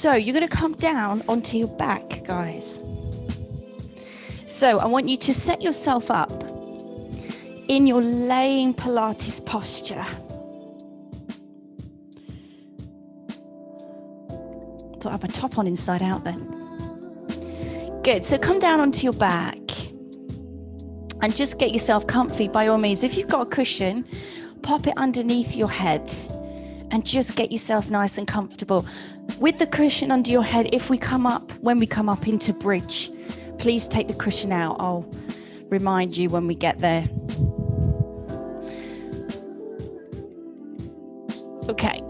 So you're going to come down onto your back, guys. So I want you to set yourself up in your laying Pilates posture. Thought I had my top on inside out then. Good. So come down onto your back and just get yourself comfy. By all means, if you've got a cushion, pop it underneath your head and just get yourself nice and comfortable. With the cushion under your head, when we come up into bridge, please take the cushion out. I'll remind you when we get there. Okay,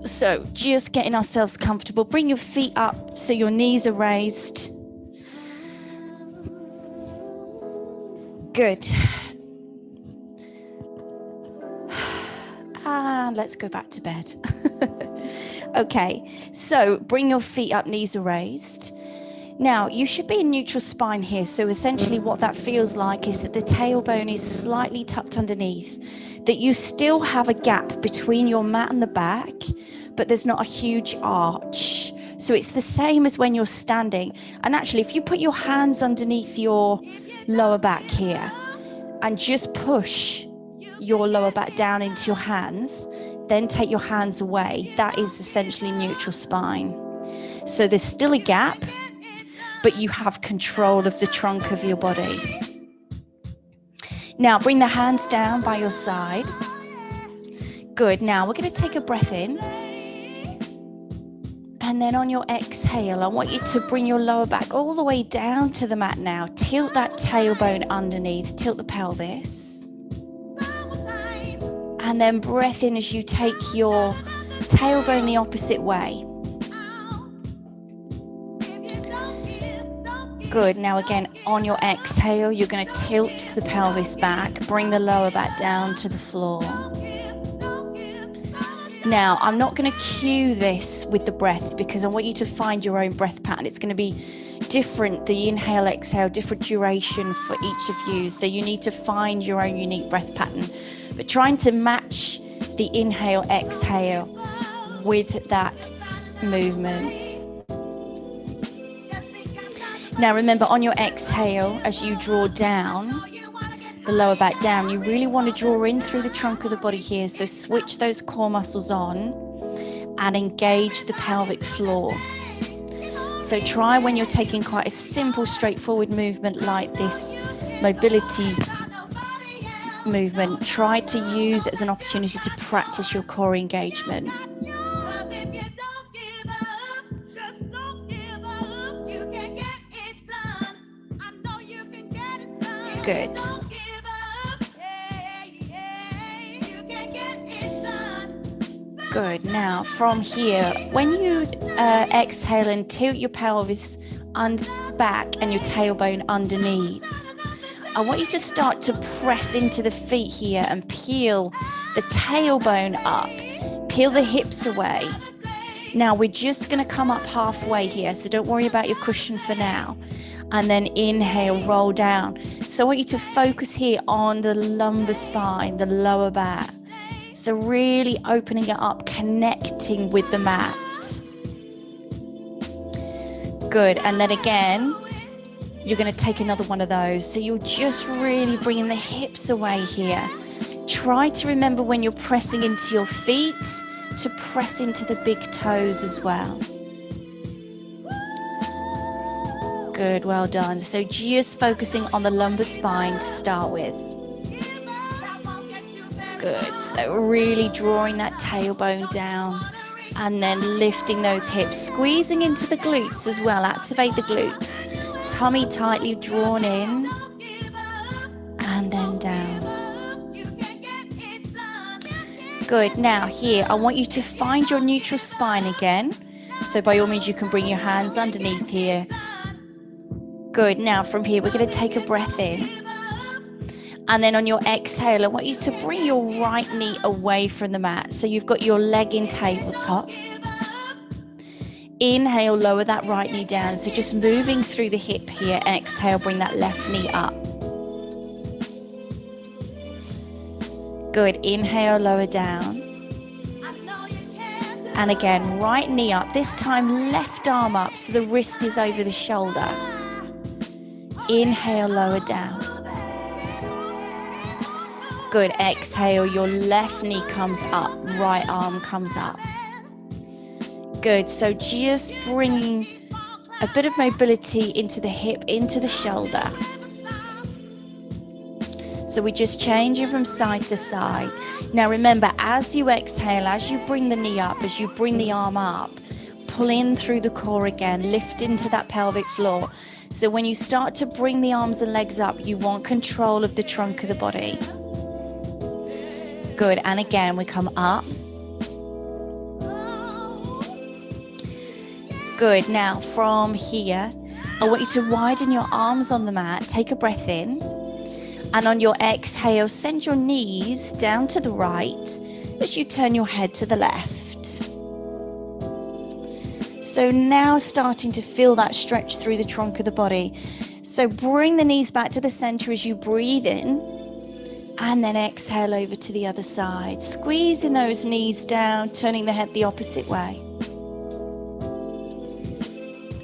so just getting ourselves comfortable. Bring your feet up so your knees are raised. Good. And let's go back to bed. Okay, so bring your feet up, knees are raised. Now, you should be in neutral spine here. So essentially what that feels like is that the tailbone is slightly tucked underneath, that you still have a gap between your mat and the back, but there's not a huge arch. So it's the same as when you're standing. And actually, if you put your hands underneath your lower back here and just push your lower back down into your hands, then take your hands away, that is essentially neutral spine. So there's still a gap, but you have control of the trunk of your body. Now bring the hands down by your side. Good. Now we're going to take a breath in. And then on your exhale, I want you to bring your lower back all the way down to the mat now. Tilt that tailbone underneath, tilt the pelvis. And then breath in as you take your tailbone the opposite way. Good. Now again, on your exhale, you're going to tilt the pelvis back, bring the lower back down to the floor. Now, I'm not going to cue this with the breath because I want you to find your own breath pattern. It's going to be different, the inhale, exhale, different duration for each of you. So you need to find your own unique breath pattern. But trying to match the inhale, exhale with that movement. Now remember, on your exhale, as you draw down, the lower back down, you really want to draw in through the trunk of the body here. So switch those core muscles on and engage the pelvic floor. So try, when you're taking quite a simple, straightforward movement like this mobility movement, try to use it as an opportunity to practice your core engagement. Good. Good. Now from here, when you exhale and tilt your pelvis back and your tailbone underneath, I want you to start to press into the feet here and peel the tailbone up, peel the hips away. Now we're just going to come up halfway here, so don't worry about your cushion for now. And then inhale, roll down. So I want you to focus here on the lumbar spine, the lower back. So really opening it up, connecting with the mat. Good. And then again, you're going to take another one of those. So you're just really bringing the hips away here. Try to remember when you're pressing into your feet to press into the big toes as well. Good, well done. So just focusing on the lumbar spine to start with. Good, so really drawing that tailbone down and then lifting those hips, squeezing into the glutes as well. Activate the glutes. Tummy tightly drawn in and then down. Good, now here, I want you to find your neutral spine again. So by all means, you can bring your hands underneath here. Good, now from here, we're going to take a breath in. And then on your exhale, I want you to bring your right knee away from the mat. So you've got your leg in tabletop. Inhale, lower that right knee down. So just moving through the hip here. Exhale, bring that left knee up. Good, inhale, lower down. And again, right knee up. This time, left arm up so the wrist is over the shoulder. Inhale, lower down. Good. Exhale, your left knee comes up, right arm comes up. Good. So just bringing a bit of mobility into the hip, into the shoulder. So we're just changing from side to side. Now remember, as you exhale, as you bring the knee up, as you bring the arm up, pull in through the core again, lift into that pelvic floor. So when you start to bring the arms and legs up, you want control of the trunk of the body. Good. And again, we come up. Good. Now from here, I want you to widen your arms on the mat. Take a breath in. And on your exhale, send your knees down to the right as you turn your head to the left. So now starting to feel that stretch through the trunk of the body. So bring the knees back to the center as you breathe in. And then exhale over to the other side. Squeezing those knees down, turning the head the opposite way.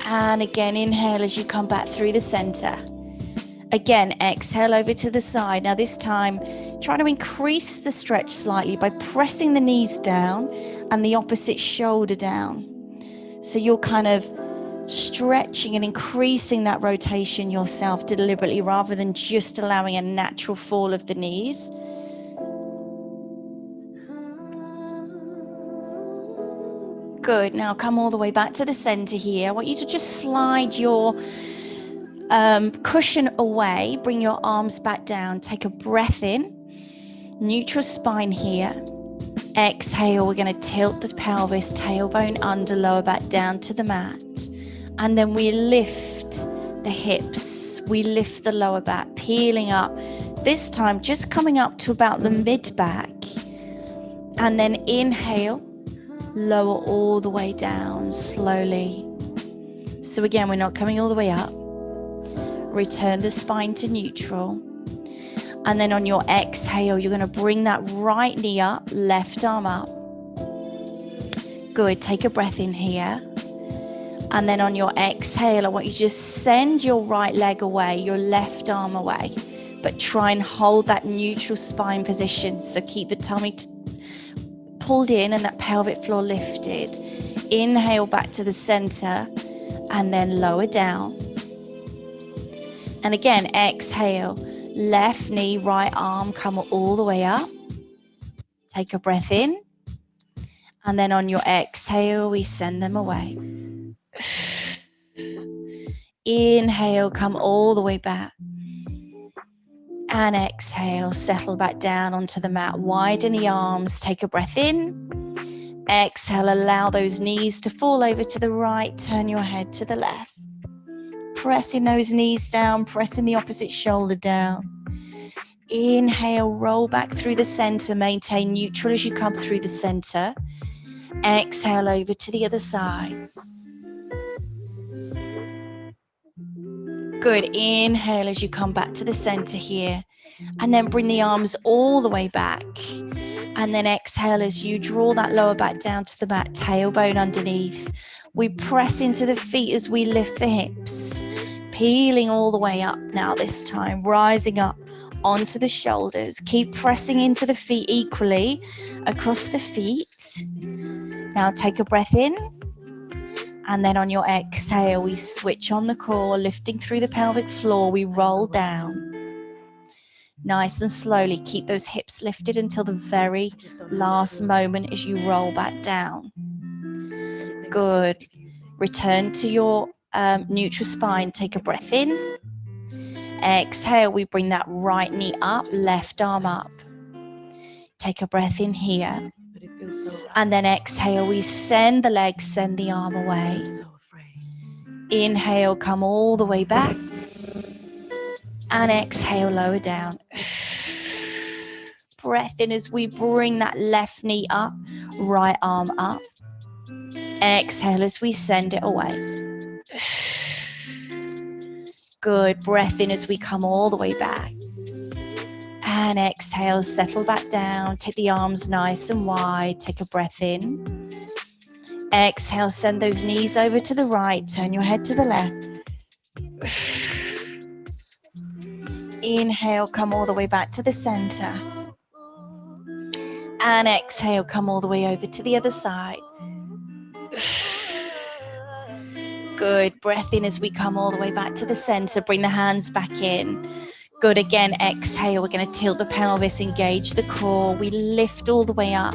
And again, inhale as you come back through the center. Again, exhale over to the side. Now this time, try to increase the stretch slightly by pressing the knees down and the opposite shoulder down. So you're kind of stretching and increasing that rotation yourself deliberately rather than just allowing a natural fall of the knees. Good. Now come all the way back to the center here. I want you to just slide your cushion away. Bring your arms back down. Take a breath in. Neutral spine here. Exhale. We're going to tilt the pelvis, tailbone under, lower back down to the mat. And then we lift the hips. We lift the lower back, peeling up. This time, just coming up to about the mid back. And then inhale, lower all the way down slowly. So again, we're not coming all the way up. Return the spine to neutral. And then on your exhale, you're going to bring that right knee up, left arm up. Good. Take a breath in here. And then on your exhale, I want you to just send your right leg away, your left arm away. But try and hold that neutral spine position. So keep the tummy pulled in and that pelvic floor lifted. Inhale back to the center and then lower down. And again, exhale, left knee, right arm, come all the way up. Take a breath in. And then on your exhale, we send them away. Inhale, come all the way back. And exhale, settle back down onto the mat. Widen the arms, take a breath in. Exhale, allow those knees to fall over to the right. Turn your head to the left. Pressing those knees down, pressing the opposite shoulder down. Inhale, roll back through the center. Maintain neutral as you come through the center. Exhale over to the other side. Good. Inhale as you come back to the center here. And then bring the arms all the way back. And then exhale as you draw that lower back down to the mat, tailbone underneath. We press into the feet as we lift the hips. Peeling all the way up now this time, rising up onto the shoulders. Keep pressing into the feet equally across the feet. Now take a breath in. And then on your exhale, we switch on the core, lifting through the pelvic floor. We roll down. Nice and slowly. Keep those hips lifted until the very last moment as you roll back down. Good. Return to your neutral spine. Take a breath in. Exhale, we bring that right knee up, left arm up. Take a breath in here. And then exhale, we send the legs, send the arm away. Inhale, come all the way back. And exhale, lower down. Breath in as we bring that left knee up, right arm up. Exhale as we send it away. Good. Breath in as we come all the way back. And exhale, settle back down. Take the arms nice and wide. Take a breath in. Exhale, send those knees over to the right. Turn your head to the left. Inhale, come all the way back to the center. And exhale, come all the way over to the other side. Good. Breath in as we come all the way back to the center. Bring the hands back in. Good. Again, exhale. We're going to tilt the pelvis, engage the core. We lift all the way up.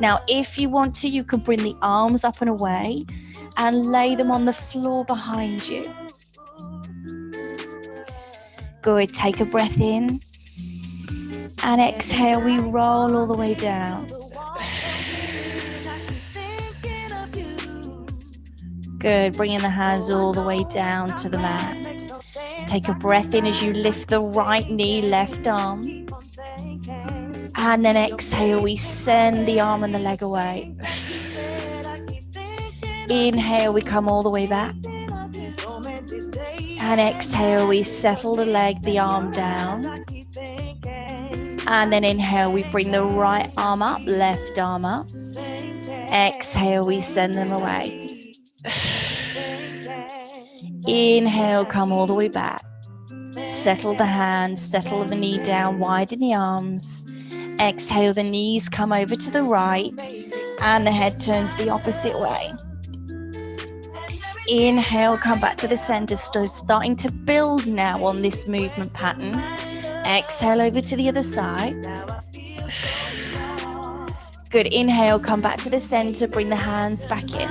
Now, if you want to, you can bring the arms up and away and lay them on the floor behind you. Good. Take a breath in. And exhale, we roll all the way down. Good. Bringing the hands all the way down to the mat. Take a breath in as you lift the right knee, left arm. And then exhale, we send the arm and the leg away. Inhale, we come all the way back. And exhale, we settle the leg, the arm down. And then inhale, we bring the right arm up, left arm up. Exhale, we send them away. Inhale, come all the way back. Settle the hands, settle the knee down, widen the arms. Exhale, the knees come over to the right and the head turns the opposite way. Inhale, come back to the center. So starting to build now on this movement pattern. Exhale over to the other side. Good. Inhale, come back to the center. Bring the hands back in.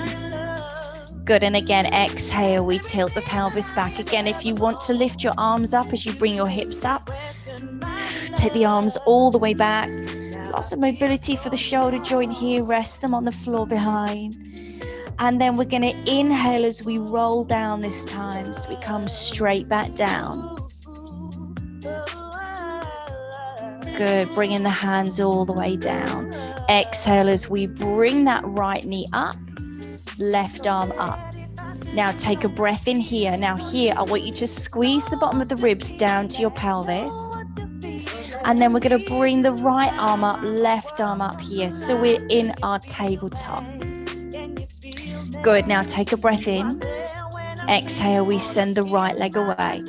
Good. And again, exhale, we tilt the pelvis back. Again, if you want to lift your arms up as you bring your hips up, take the arms all the way back. Lots of mobility for the shoulder joint here. Rest them on the floor behind. And then we're going to inhale as we roll down this time. So we come straight back down. Good. Bringing the hands all the way down. Exhale as we bring that right knee up, left arm up. Now take a breath in here. Now here, I want you to squeeze the bottom of the ribs down to your pelvis. And then we're going to bring the right arm up, left arm up here. So we're in our tabletop. Good. Now take a breath in. Exhale, we send the right leg away.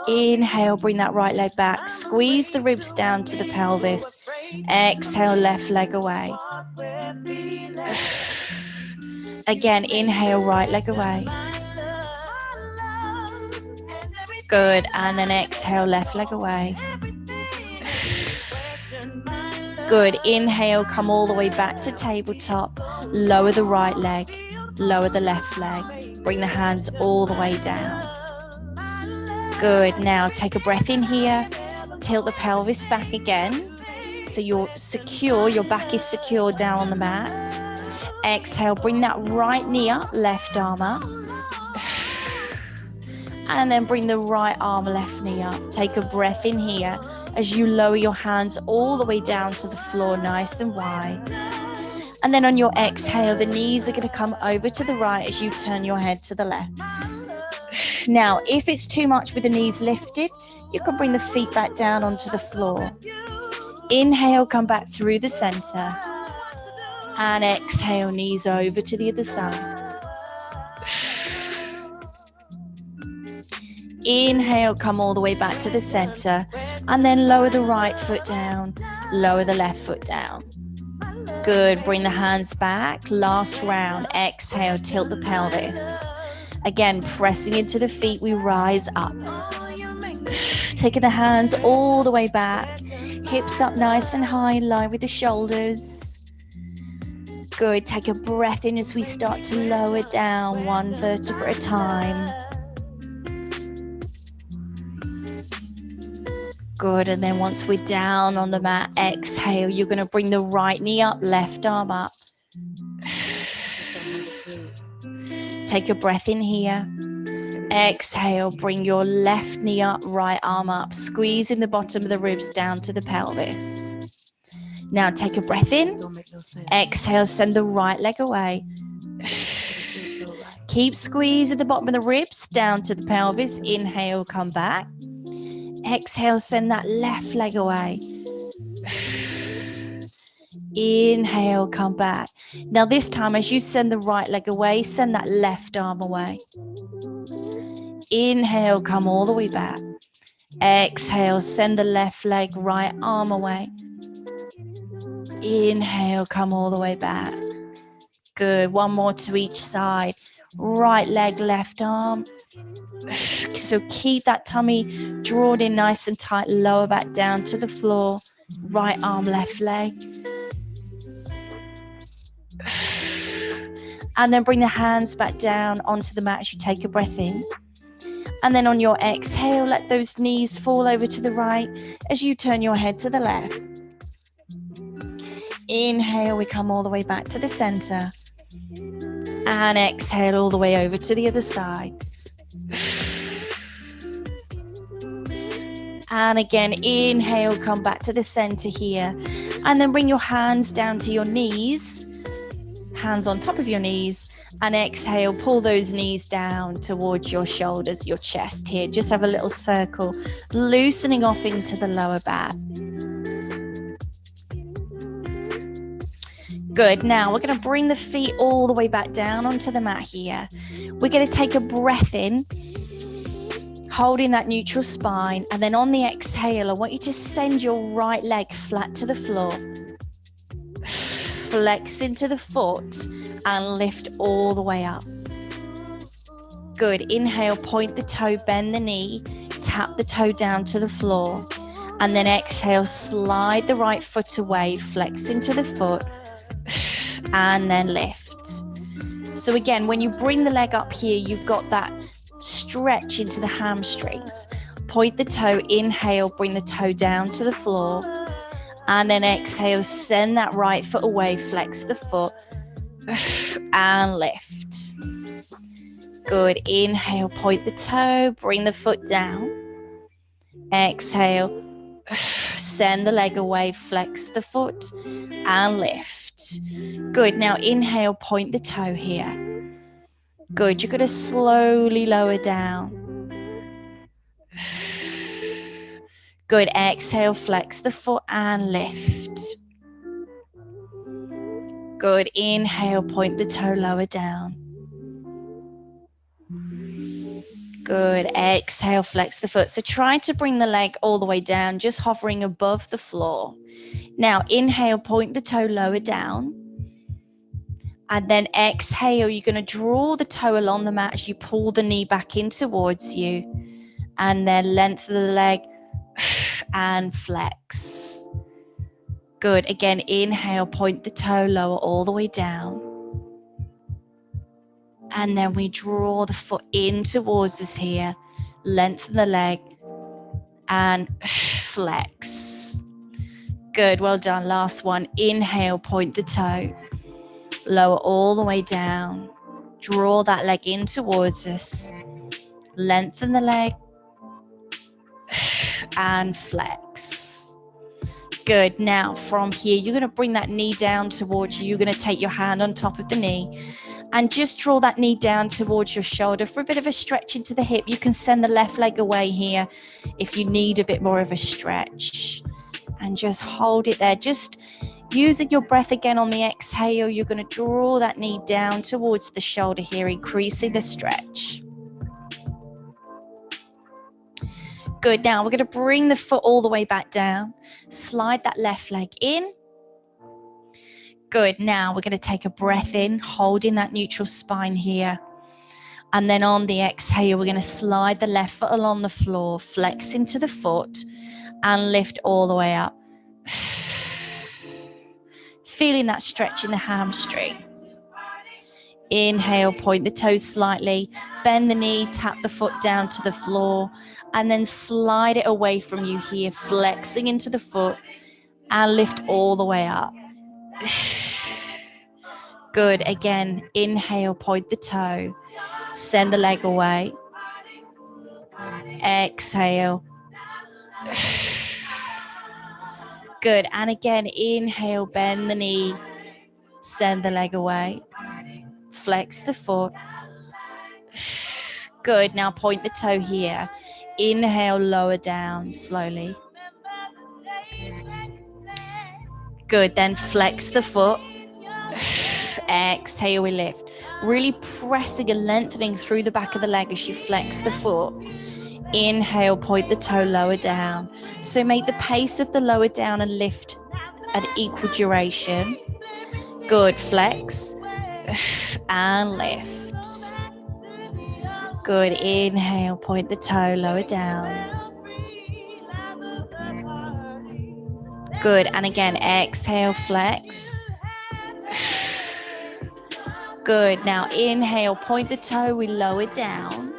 Inhale, bring that right leg back. Squeeze the ribs down to the pelvis. Exhale, left leg away. Again, inhale, right leg away. Good. And then exhale, left leg away. Good. Inhale, come all the way back to tabletop. Lower the right leg. Lower the left leg. Bring the hands all the way down. Good. Now take a breath in here. Tilt the pelvis back again. So you're secure, your back is secure down on the mat. Exhale, bring that right knee up, left arm up. And then bring the right arm, left knee up. Take a breath in here as you lower your hands all the way down to the floor, nice and wide. And then on your exhale, the knees are going to come over to the right as you turn your head to the left. Now, if it's too much with the knees lifted, you can bring the feet back down onto the floor. Inhale, come back through the center. And exhale, knees over to the other side. Inhale, come all the way back to the center. And then lower the right foot down. Lower the left foot down. Good. Bring the hands back. Last round. Exhale, tilt the pelvis. Again, pressing into the feet, we rise up. Taking the hands all the way back. Hips up nice and high, in line with the shoulders. Good. Take a breath in as we start to lower down one vertebra at a time. Good. And then once we're down on the mat, exhale. You're going to bring the right knee up, left arm up. Take a breath in here. Exhale, bring your left knee up, right arm up, squeezing the bottom of the ribs down to the pelvis. Now take a breath in. Exhale, send the right leg away. Keep squeezing the bottom of the ribs down to the pelvis. Inhale, come back. Exhale, send that left leg away. Inhale, come back. Now this time, as you send the right leg away, send that left arm away. Inhale, come all the way back. Exhale, send the left leg, right arm away. Inhale, come all the way back. Good. One more to each side. Right leg, left arm. So keep that tummy drawn in nice and tight. Lower back down to the floor. Right arm, left leg. And then bring the hands back down onto the mat as you take a breath in. And then on your exhale, let those knees fall over to the right as you turn your head to the left. Inhale, we come all the way back to the center. And exhale all the way over to the other side. And again, inhale, come back to the center here. And then bring your hands down to your knees. Hands on top of your knees. And exhale, pull those knees down towards your shoulders, your chest here. Just have a little circle, loosening off into the lower back. Good. Now we're going to bring the feet all the way back down onto the mat here. We're going to take a breath in, holding that neutral spine. And then on the exhale, I want you to send your right leg flat to the floor. Flex into the foot and lift all the way up. Good. Inhale, point the toe, bend the knee, tap the toe down to the floor. And then exhale, slide the right foot away, flex into the foot, and then lift. So again, when you bring the leg up here, you've got that stretch into the hamstrings. Point the toe, inhale, bring the toe down to the floor. And then exhale, send that right foot away, flex the foot, and lift. Good. Inhale, point the toe, bring the foot down. Exhale, send the leg away, flex the foot, and lift. Good. Now inhale, point the toe here. Good. You're going to slowly lower down. Good. Exhale, flex the foot and lift. Good. Inhale, point the toe lower down. Good. Exhale, flex the foot. So try to bring the leg all the way down, just hovering above the floor. Now inhale, point the toe lower down. And then exhale, you're going to draw the toe along the mat as you pull the knee back in towards you. And then lengthen the leg and flex. Good. Again, inhale, point the toe lower all the way down. And then we draw the foot in towards us here. Lengthen the leg and flex. Good. Well done. Last one. Inhale, point the toe. Lower all the way down. Draw that leg in towards us. Lengthen the leg and flex. Good. Now from here, you're going to bring that knee down towards you. You're going to take your hand on top of the knee and just draw that knee down towards your shoulder for a bit of a stretch into the hip. You can send the left leg away here if you need a bit more of a stretch. And just hold it there. Just using your breath again on the exhale, you're going to draw that knee down towards the shoulder here, increasing the stretch. Good. Now we're going to bring the foot all the way back down. Slide that left leg in. Good. Now we're going to take a breath in, holding that neutral spine here. And then on the exhale, we're going to slide the left foot along the floor, flex into the foot and lift all the way up. Feeling that stretch in the hamstring. Inhale, point the toes slightly, bend the knee, tap the foot down to the floor, and then slide it away from you here, flexing into the foot and lift all the way up. Good. Again, inhale, point the toe, send the leg away. Exhale. Good. And again, inhale, bend the knee, send the leg away. Flex the foot. Good. Now point the toe here. Inhale, lower down slowly. Good, then flex the foot. Exhale, we lift. Really pressing and lengthening through the back of the leg as you flex the foot. Inhale, point the toe lower down. So make the pace of the lower down and lift at equal duration. Good, flex and lift. Good, inhale, point the toe lower down. Good, and again, exhale, flex. Good, now inhale, point the toe, we lower down.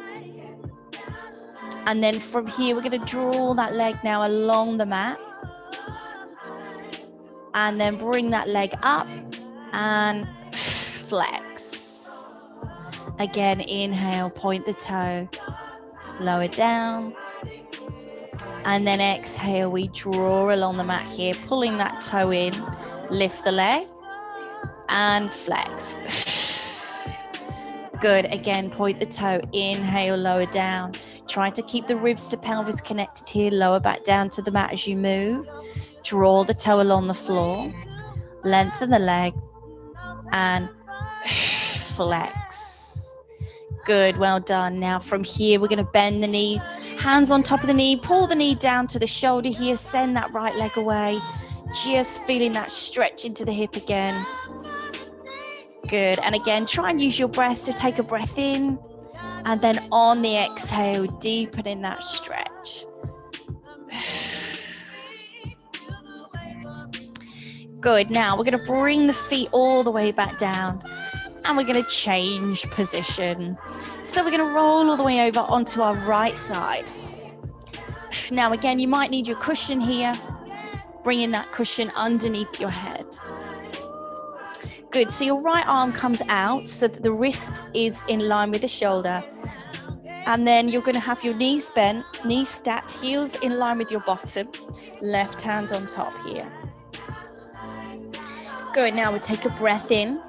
And then from here, we're going to draw that leg now along the mat. And then bring that leg up and flex. Again, inhale, point the toe, lower down. And then exhale, we draw along the mat here, pulling that toe in, lift the leg and flex. Good, again, point the toe, inhale, lower down. Try to keep the ribs to pelvis connected here, lower back down to the mat as you move. Draw the toe along the floor, lengthen the leg and flex. Good, well done. Now from here, we're going to bend the knee, hands on top of the knee, pull the knee down to the shoulder here, send that right leg away, just feeling that stretch into the hip again. Good, and again, try and use your breath, so take a breath in, and then on the exhale, deepening that stretch. Good, now we're going to bring the feet all the way back down, and we're going to change position. So we're going to roll all the way over onto our right side. Now again, you might need your cushion here, bringing that cushion underneath your head. Good, so your right arm comes out so that the wrist is in line with the shoulder. And then you're going to have your knees bent, knees stacked, heels in line with your bottom, left hand on top here. Good, now we'll take a breath in.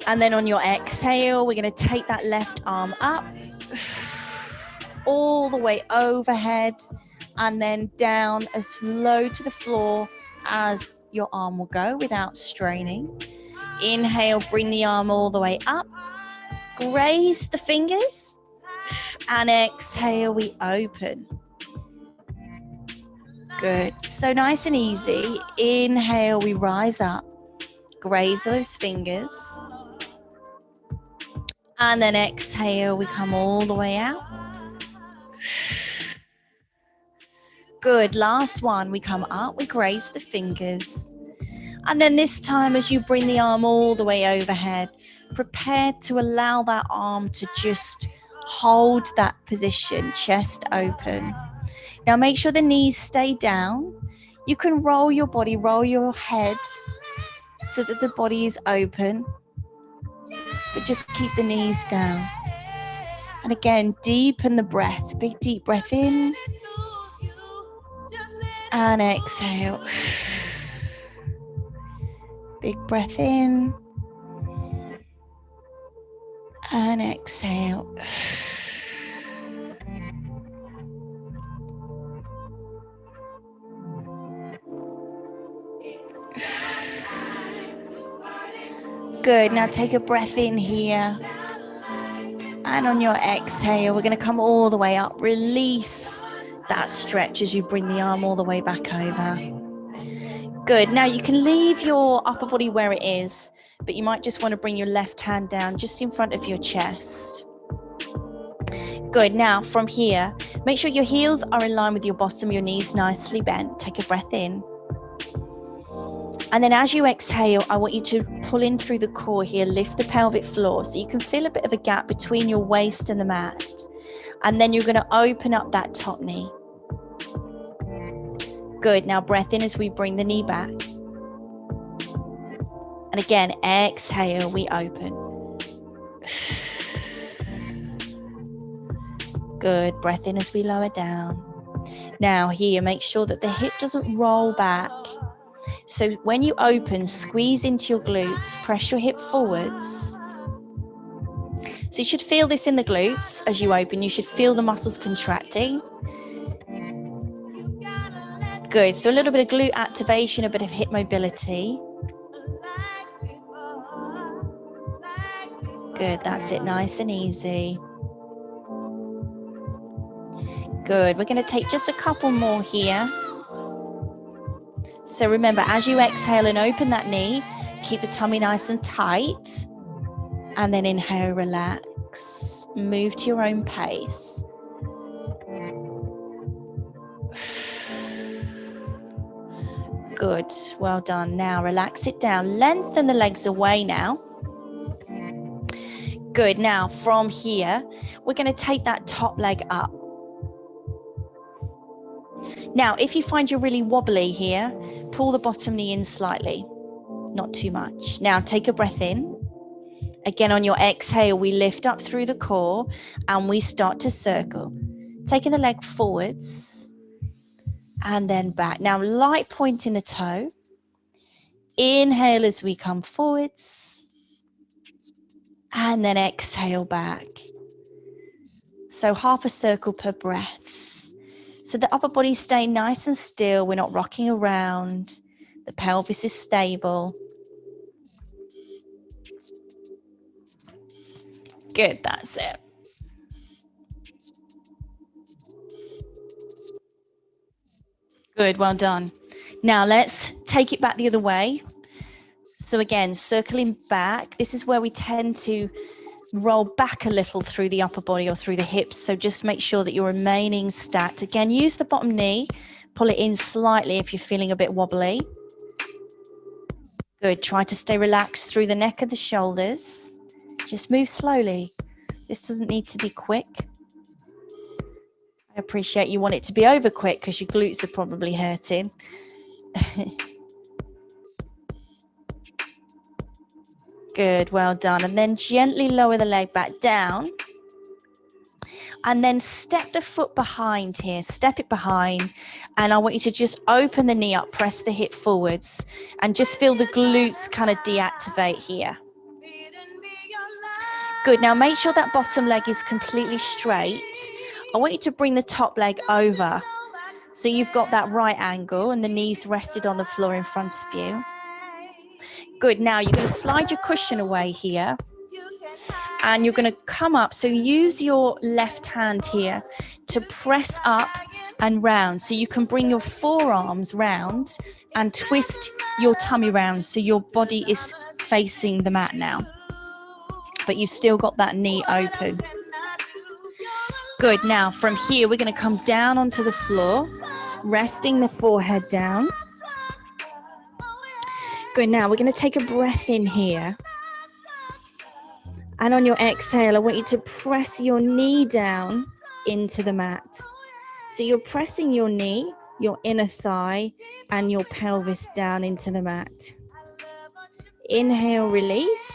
And then on your exhale, we're going to take that left arm up, all the way overhead, and then down as low to the floor as your arm will go without straining. Inhale, bring the arm all the way up, graze the fingers, and exhale, we open. Good, so nice and easy. Inhale, we rise up, graze those fingers, and then exhale, we come all the way out. Good, last one, we come up, we graze the fingers. And then this time, as you bring the arm all the way overhead, prepare to allow that arm to just hold that position, chest open. Now make sure the knees stay down. You can roll your body, roll your head so that the body is open, but just keep the knees down. And again, deepen the breath, big deep breath in and exhale. Big breath in and exhale. Good, now take a breath in here. And on your exhale, we're going to come all the way up. Release that stretch as you bring the arm all the way back over. Good, now you can leave your upper body where it is, but you might just want to bring your left hand down just in front of your chest. Good, now from here, make sure your heels are in line with your bottom, your knees nicely bent. Take a breath in. And then as you exhale, I want you to pull in through the core here, lift the pelvic floor so you can feel a bit of a gap between your waist and the mat. And then you're going to open up that top knee. Good, now breath in as we bring the knee back. And again, exhale, we open. Good, breath in as we lower down. Now here, make sure that the hip doesn't roll back. So when you open, squeeze into your glutes, press your hip forwards. So you should feel this in the glutes as you open. You should feel the muscles contracting. Good. So a little bit of glute activation, a bit of hip mobility. Good. That's it. Nice and easy. Good. We're going to take just a couple more here. So remember, as you exhale and open that knee, keep the tummy nice and tight. And then inhale, relax. Move to your own pace. Good. Well done. Now relax it down. Lengthen the legs away now. Good. Now from here, we're going to take that top leg up. Now, if you find you're really wobbly here, pull the bottom knee in slightly, not too much. Now, take a breath in. Again, on your exhale, we lift up through the core and we start to circle. Taking the leg forwards and then back. Now, light point in the toe. Inhale as we come forwards and then exhale back. So half a circle per breath. So the upper body's staying nice and still. We're not rocking around. The pelvis is stable. Good, that's it. Good, well done. Now let's take it back the other way. So again, circling back. This is where we tend to roll back a little through the upper body or through the hips. So just make sure that you're remaining stacked. Again, use the bottom knee. Pull it in slightly if you're feeling a bit wobbly. Good. Try to stay relaxed through the neck of the shoulders. Just move slowly. This doesn't need to be quick. I appreciate you want it to be over quick because your glutes are probably hurting. Good, well done. And then gently lower the leg back down. And then step the foot behind here. Step it behind. And I want you to just open the knee up, press the hip forwards, and just feel the glutes kind of deactivate here. Good, now make sure that bottom leg is completely straight. I want you to bring the top leg over. So you've got that right angle and the knees rested on the floor in front of you. Good, now you're going to slide your cushion away here. And you're going to come up. So use your left hand here to press up and round. So you can bring your forearms round and twist your tummy round. So your body is facing the mat now. But you've still got that knee open. Good. Now from here, we're going to come down onto the floor, resting the forehead down. Good. Now we're going to take a breath in here. And on your exhale, I want you to press your knee down into the mat. So you're pressing your knee, your inner thigh, and your pelvis down into the mat. Inhale, release.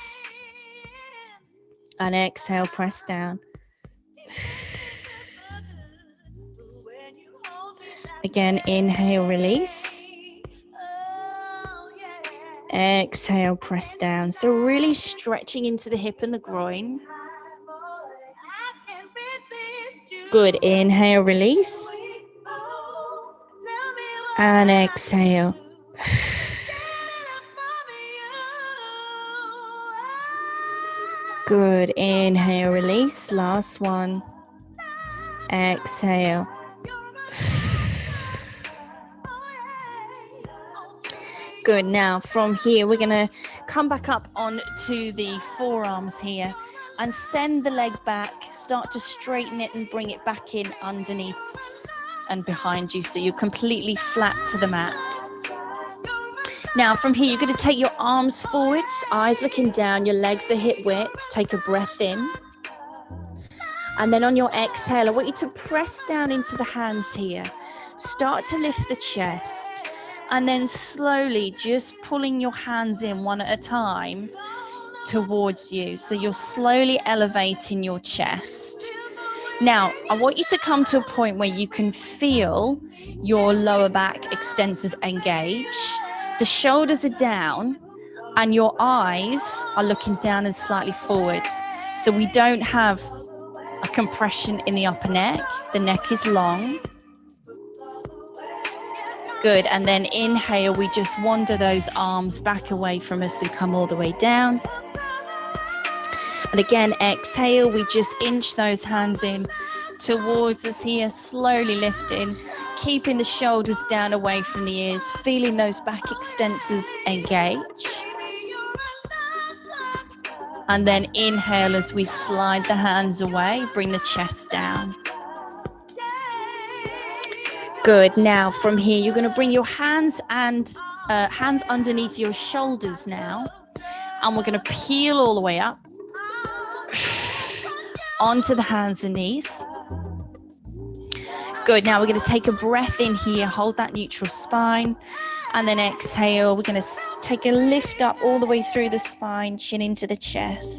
And exhale, press down. Again, inhale, release. Exhale, press down. So really stretching into the hip and the groin. Good. Inhale, release. And exhale. Good. Inhale, release. Last one. Exhale. Good. Now from here, we're going to come back up onto the forearms here and send the leg back. Start to straighten it and bring it back in underneath and behind you. So you're completely flat to the mat. Now from here, you're going to take your arms forwards, eyes looking down, your legs are hip width. Take a breath in. And then on your exhale, I want you to press down into the hands here. Start to lift the chest. And then slowly just pulling your hands in one at a time towards you. So you're slowly elevating your chest. Now, I want you to come to a point where you can feel your lower back extensors engage. The shoulders are down and your eyes are looking down and slightly forward. So we don't have a compression in the upper neck. The neck is long. Good. And then inhale, we just wander those arms back away from us and come all the way down. And again, exhale, we just inch those hands in towards us here, slowly lifting, keeping the shoulders down away from the ears, feeling those back extensors engage. And then inhale as we slide the hands away, bring the chest down. Good. Now from here, you're going to bring your hands and hands underneath your shoulders now. And we're going to peel all the way up onto the hands and knees. Good. Now we're going to take a breath in here, hold that neutral spine, and then exhale. We're going to take a lift up all the way through the spine, chin into the chest.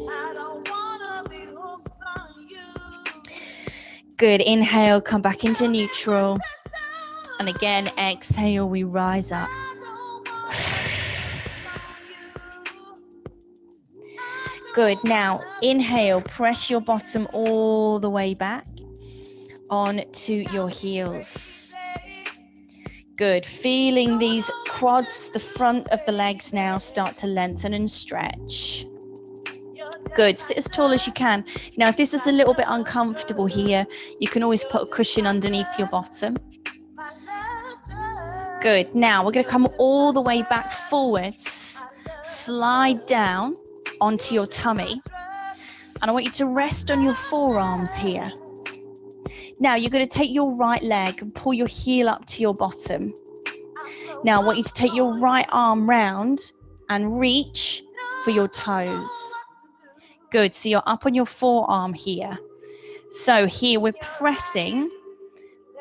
Good. Inhale, come back into neutral. And again, exhale, we rise up. Good. Now, inhale, press your bottom all the way back onto your heels. Good. Feeling these quads, the front of the legs now start to lengthen and stretch. Good. Sit as tall as you can. Now, if this is a little bit uncomfortable here, you can always put a cushion underneath your bottom. Good. Now, we're going to come all the way back forwards, slide down onto your tummy. And I want you to rest on your forearms here. Now, you're going to take your right leg and pull your heel up to your bottom. Now, I want you to take your right arm round and reach for your toes. Good. So you're up on your forearm here. So here we're pressing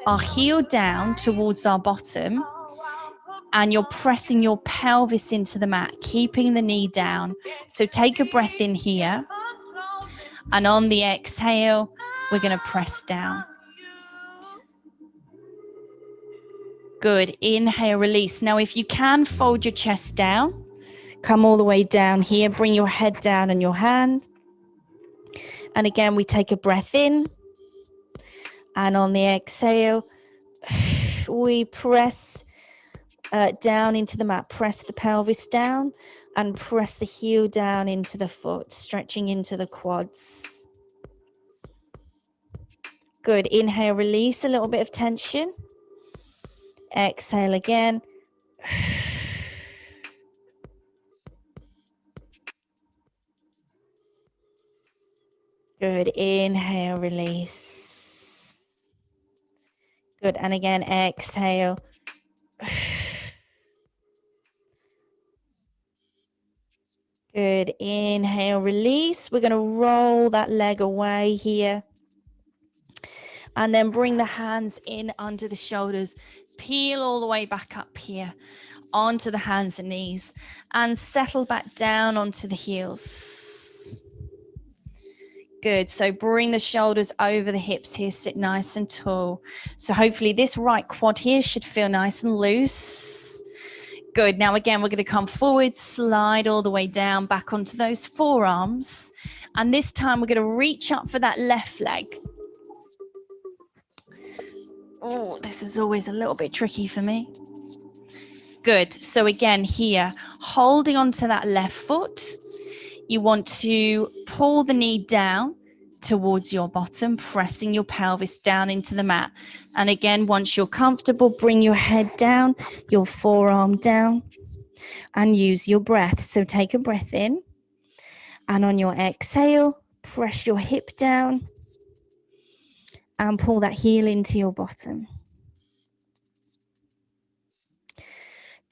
our heel down towards our bottom, and you're pressing your pelvis into the mat, keeping the knee down. So take a breath in here. And on the exhale, we're going to press down. Good. Inhale, release. Now, if you can, fold your chest down. Come all the way down here. Bring your head down on your hand. And again, we take a breath in. And on the exhale, we press down into the mat. Press the pelvis down and press the heel down into the foot, stretching into the quads. Good. Inhale, release a little bit of tension. Exhale again. Good. Inhale, release. Good. And again, exhale. Good. Inhale, release. We're going to roll that leg away here. And then bring the hands in under the shoulders. Peel all the way back up here onto the hands and knees. And settle back down onto the heels. Good. So bring the shoulders over the hips here. Sit nice and tall. So hopefully this right quad here should feel nice and loose. Good. Now again, we're going to come forward, slide all the way down, back onto those forearms. And this time we're going to reach up for that left leg. Oh, this is always a little bit tricky for me. Good. So again, here, holding onto that left foot, you want to pull the knee down towards your bottom, pressing your pelvis down into the mat. And again, once you're comfortable, bring your head down, your forearm down, and use your breath. So take a breath in, and on your exhale, press your hip down and pull that heel into your bottom.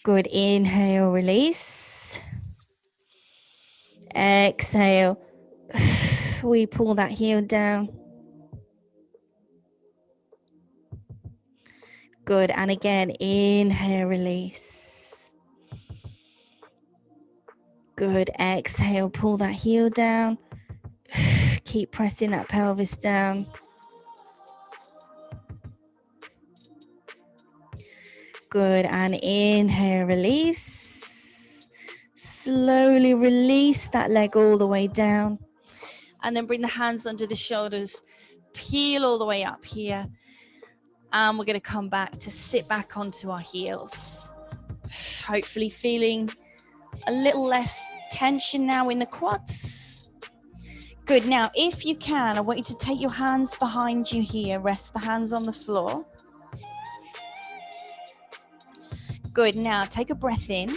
Good. Inhale, release. Exhale. We pull that heel down. Good. And again, inhale, release. Good. Exhale, pull that heel down. Keep pressing that pelvis down. Good. And inhale, release. Slowly release that leg all the way down. And then bring the hands under the shoulders. Peel all the way up here. And we're going to come back to sit back onto our heels. Hopefully feeling a little less tension now in the quads. Good. Now, if you can, I want you to take your hands behind you here. Rest the hands on the floor. Good. Now, take a breath in.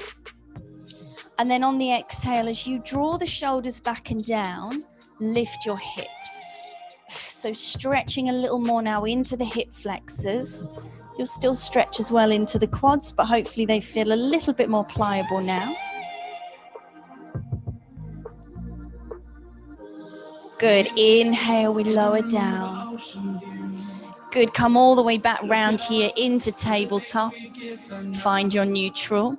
And then on the exhale, as you draw the shoulders back and down, lift your hips. So stretching a little more now into the hip flexors. You'll still stretch as well into the quads, but hopefully they feel a little bit more pliable now. Good. Inhale, we lower down. Good. Come all the way back round here into tabletop. Find your neutral.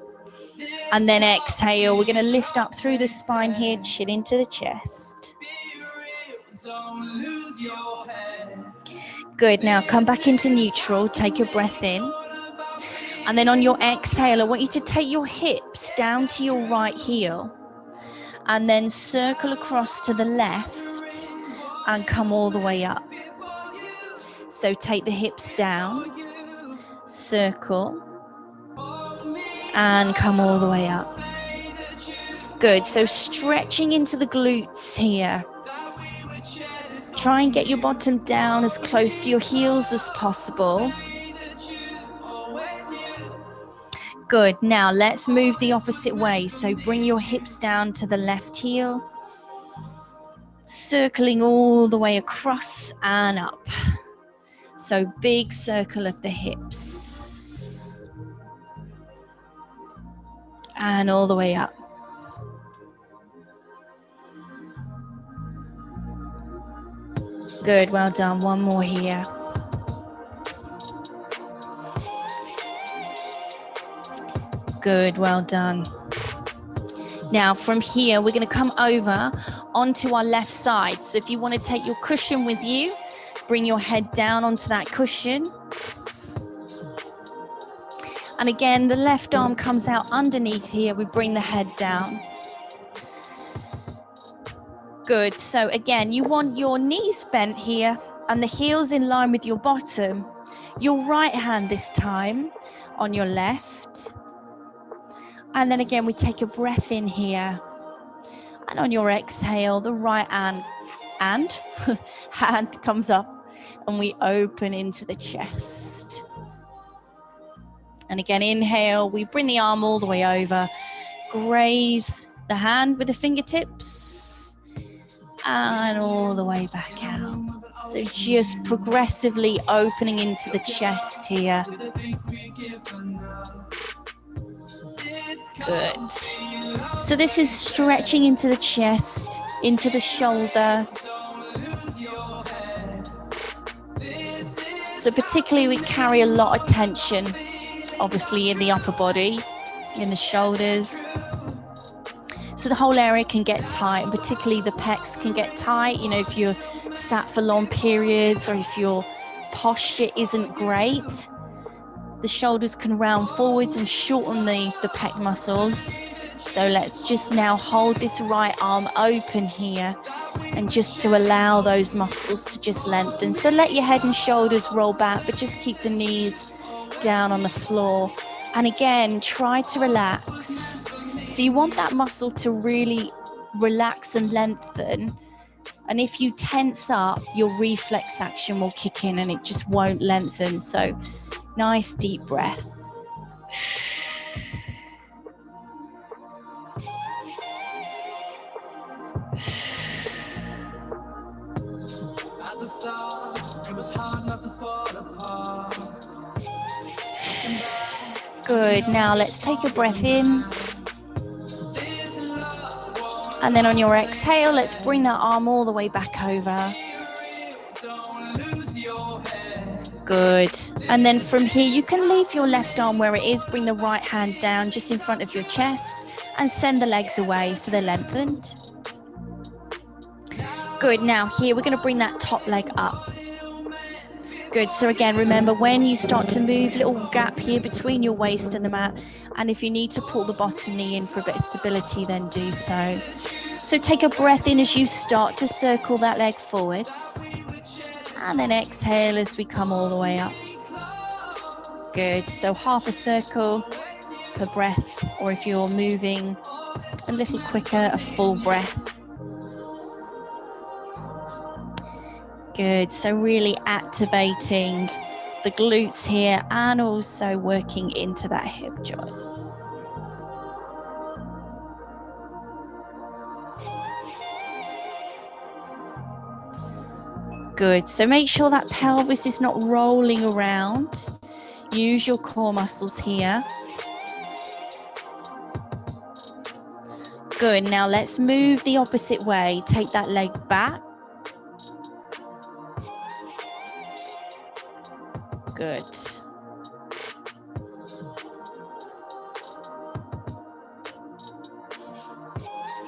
And then exhale, we're going to lift up through the spine here, chin into the chest. Good. Now come back into neutral. Take a breath in. And then on your exhale, I want you to take your hips down to your right heel. And then circle across to the left and come all the way up. So take the hips down, circle, and come all the way up. Good. So stretching into the glutes here. Try and get your bottom down as close to your heels as possible. Good. Now let's move the opposite way. So bring your hips down to the left heel, circling all the way across and up. So big circle of the hips. And all the way up. Good, well done. One more here. Good, well done. Now from here, we're going to come over onto our left side. So if you want to take your cushion with you, bring your head down onto that cushion. And again, the left arm comes out underneath here. We bring the head down. Good. So again, you want your knees bent here and the heels in line with your bottom. Your right hand this time on your left. And then again, we take a breath in here. And on your exhale, the right hand comes up and we open into the chest. And again, inhale, we bring the arm all the way over. Graze the hand with the fingertips. And all the way back out. So just progressively opening into the chest here. Good. So this is stretching into the chest, into the shoulder. So particularly we carry a lot of tension, obviously in the upper body, in the shoulders. So the whole area can get tight, and particularly the pecs can get tight. You know, if you're sat for long periods or if your posture isn't great, the shoulders can round forwards and shorten the pec muscles. So let's just now hold this right arm open here and just to allow those muscles to just lengthen. So let your head and shoulders roll back, but just keep the knees down on the floor. And again, try to relax. So you want that muscle to really relax and lengthen. And if you tense up, your reflex action will kick in and it just won't lengthen. So nice deep breath. At the start, it was hard not to fall apart. Good. Now let's take a breath in. And then on your exhale, let's bring that arm all the way back over. Good. And then from here, you can leave your left arm where it is. Bring the right hand down just in front of your chest and send the legs away so they're lengthened. Good. Now here, we're going to bring that top leg up. Good. So again, remember when you start to move, little gap here between your waist and the mat. And if you need to pull the bottom knee in for a bit of stability, then do so. So take a breath in as you start to circle that leg forwards. And then exhale as we come all the way up. Good. So half a circle per breath, or if you're moving a little quicker, a full breath. Good. So really activating the glutes here and also working into that hip joint. Good. So make sure that pelvis is not rolling around. Use your core muscles here. Good. Now let's move the opposite way. Take that leg back. Good.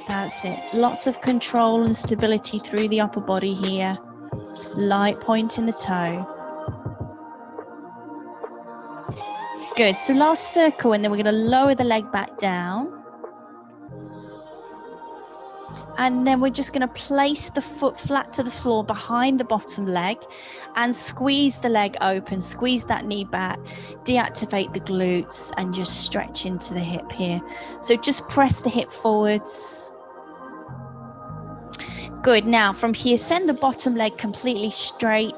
That's it. Lots of control and stability through the upper body here. Light point in the toe. Good. So last circle, and then we're going to lower the leg back down. And then we're just going to place the foot flat to the floor behind the bottom leg and squeeze the leg open, squeeze that knee back, deactivate the glutes and just stretch into the hip here. So just press the hip forwards. Good. Now from here, send the bottom leg completely straight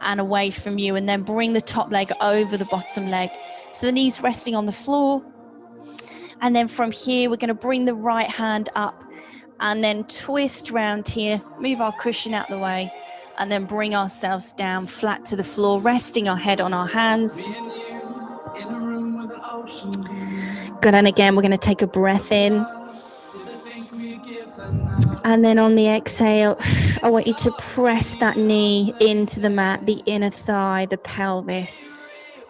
and away from you, and then bring the top leg over the bottom leg. So the knees resting on the floor. And then from here, we're going to bring the right hand up and then twist round here, move our cushion out the way, and then bring ourselves down flat to the floor, resting our head on our hands. Good. And again, we're going to take a breath in. And then on the exhale, I want you to press that knee into the mat, the inner thigh, the pelvis.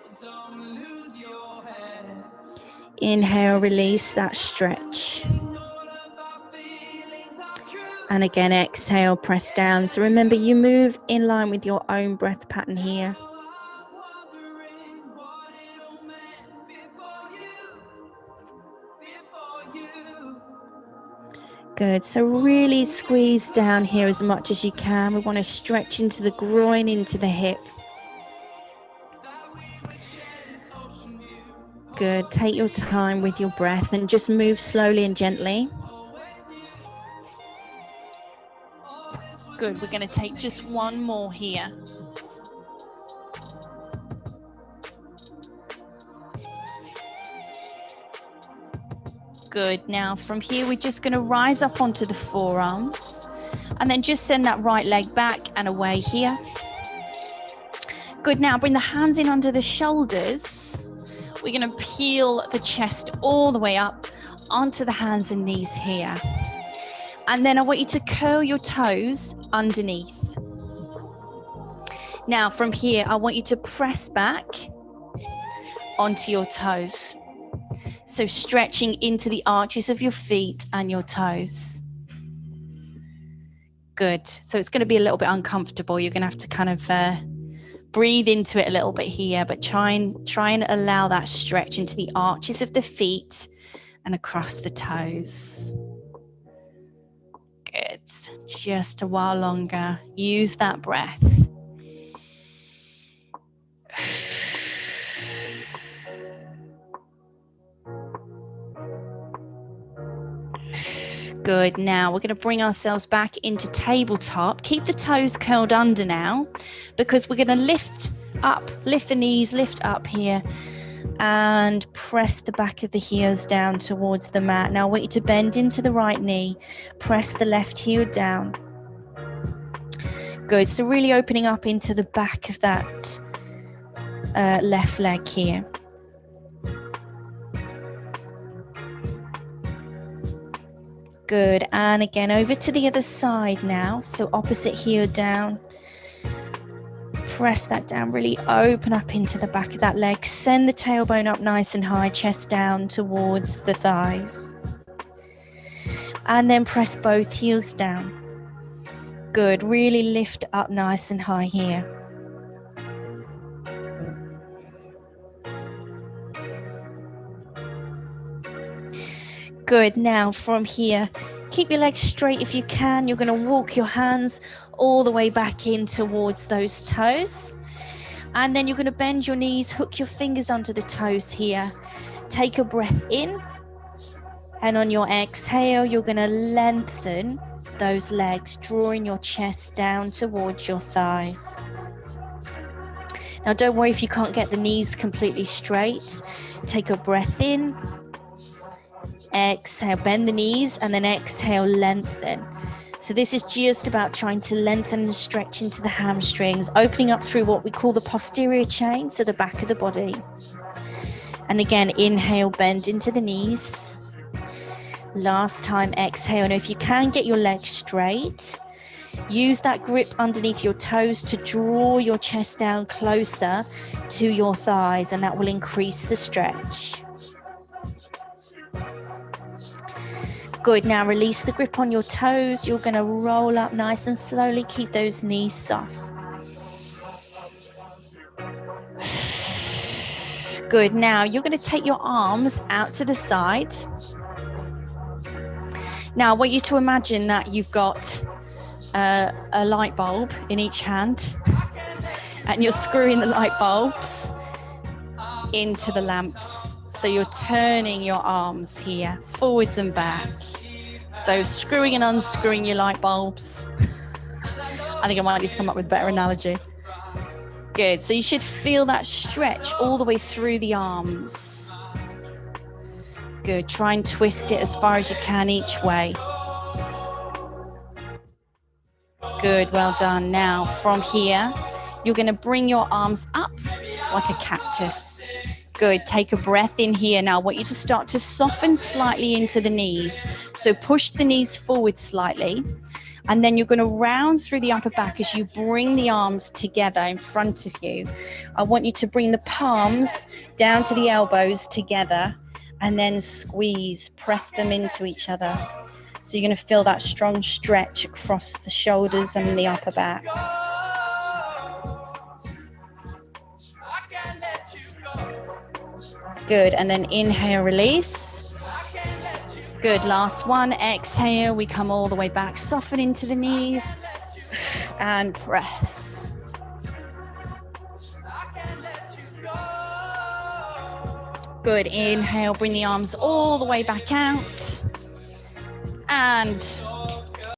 Inhale, release that stretch. And again, exhale, press down. So remember, you move in line with your own breath pattern here. Good. So really squeeze down here as much as you can. We want to stretch into the groin, into the hip. Good. Take your time with your breath and just move slowly and gently. Good. We're going to take just one more here. Good. Now from here, we're just going to rise up onto the forearms and then just send that right leg back and away here. Good. Now bring the hands in under the shoulders. We're going to peel the chest all the way up onto the hands and knees here. And then I want you to curl your toes underneath. Now from here, I want you to press back onto your toes. So stretching into the arches of your feet and your toes. Good. So it's going to be a little bit uncomfortable. You're going to have to kind of breathe into it a little bit here, but try and allow that stretch into the arches of the feet and across the toes. Good. Just a while longer. Use that breath. Good. Now we're going to bring ourselves back into tabletop. Keep the toes curled under now, because we're going to lift the knees, lift up here and press the back of the heels down towards the mat. Now I want you to bend into the right knee, press the left heel down. Good. So really opening up into the back of that left leg here. Good. And again, over to the other side now. So opposite heel down. Press that down. Really open up into the back of that leg. Send the tailbone up nice and high, chest down towards the thighs. And then press both heels down. Good. Really lift up nice and high here. Good. Now from here, keep your legs straight if you can. You're going to walk your hands all the way back in towards those toes. And then you're going to bend your knees, hook your fingers onto the toes here. Take a breath in. And on your exhale, you're going to lengthen those legs, drawing your chest down towards your thighs. Now, don't worry if you can't get the knees completely straight. Take a breath in. Exhale, bend the knees, and then exhale, lengthen. So this is just about trying to lengthen and stretch into the hamstrings, opening up through what we call the posterior chain, so the back of the body. And again, inhale, bend into the knees. Last time, exhale. And if you can get your legs straight, use that grip underneath your toes to draw your chest down closer to your thighs, and that will increase the stretch. Good. Now release the grip on your toes. You're going to roll up nice and slowly. Keep those knees soft. Good. Now you're going to take your arms out to the side. Now I want you to imagine that you've got a light bulb in each hand, and you're screwing the light bulbs into the lamps. So you're turning your arms here, forwards and back. So screwing and unscrewing your light bulbs. I think I might need to come up with a better analogy. Good. So you should feel that stretch all the way through the arms. Good. Try and twist it as far as you can each way. Good. Well done. Now from here, you're going to bring your arms up like a cactus. Good. Take a breath in here. Now I want you to start to soften slightly into the knees. So push the knees forward slightly. And then you're going to round through the upper back as you bring the arms together in front of you. I want you to bring the palms down to the elbows together and then squeeze, press them into each other. So you're going to feel that strong stretch across the shoulders and the upper back. Good. And then inhale, release. Good. Last one. Exhale. We come all the way back. Soften into the knees and press. Good. Inhale. Bring the arms all the way back out. And